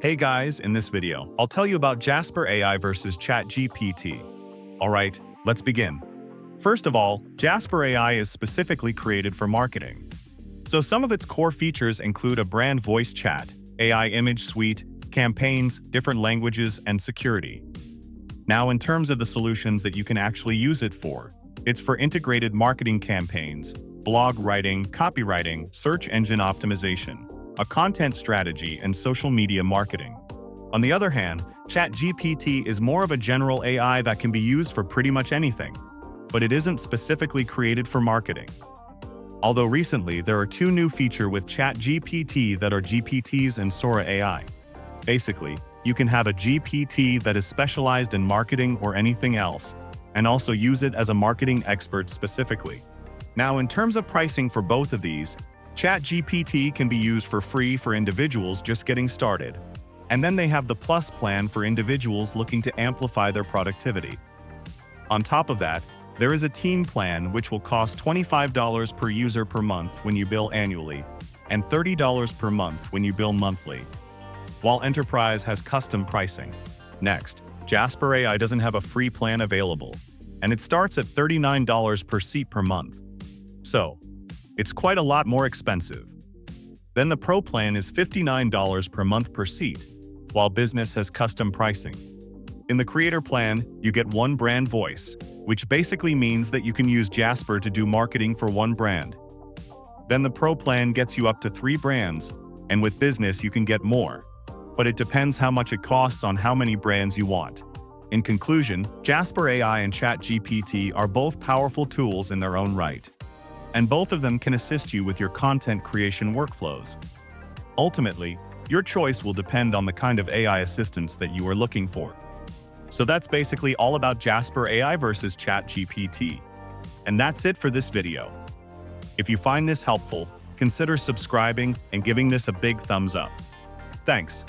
Hey guys, in this video, I'll tell you about Jasper AI versus ChatGPT. Alright, let's begin. First of all, Jasper AI is specifically created for marketing. So some of its core features include a brand voice chat, AI image suite, campaigns, different languages, and security. Now in terms of the solutions that you can actually use it for, it's for integrated marketing campaigns, blog writing, copywriting, search engine optimization, a content strategy, and social media marketing. On the other hand, ChatGPT is more of a general AI that can be used for pretty much anything, but it isn't specifically created for marketing. Although recently, there are two new features with ChatGPT that are GPTs and Sora AI. Basically, you can have a GPT that is specialized in marketing or anything else, and also use it as a marketing expert specifically. Now, in terms of pricing for both of these, ChatGPT can be used for free for individuals just getting started, and then they have the Plus plan for individuals looking to amplify their productivity. On top of that, there is a team plan which will cost $25 per user per month when you bill annually, and $30 per month when you bill monthly, while Enterprise has custom pricing. Next, Jasper AI doesn't have a free plan available, and it starts at $39 per seat per month. So, it's quite a lot more expensive. Then the Pro plan is $59 per month per seat, while Business has custom pricing. In the Creator plan, you get one brand voice, which basically means that you can use Jasper to do marketing for one brand. Then the Pro plan gets you up to 3 brands, and with Business you can get more, but it depends how much it costs on how many brands you want. In conclusion, Jasper AI and ChatGPT are both powerful tools in their own right, and both of them can assist you with your content creation workflows. Ultimately, your choice will depend on the kind of AI assistance that you are looking for. So that's basically all about Jasper AI versus ChatGPT. And that's it for this video. If you find this helpful, consider subscribing and giving this a big thumbs up. Thanks.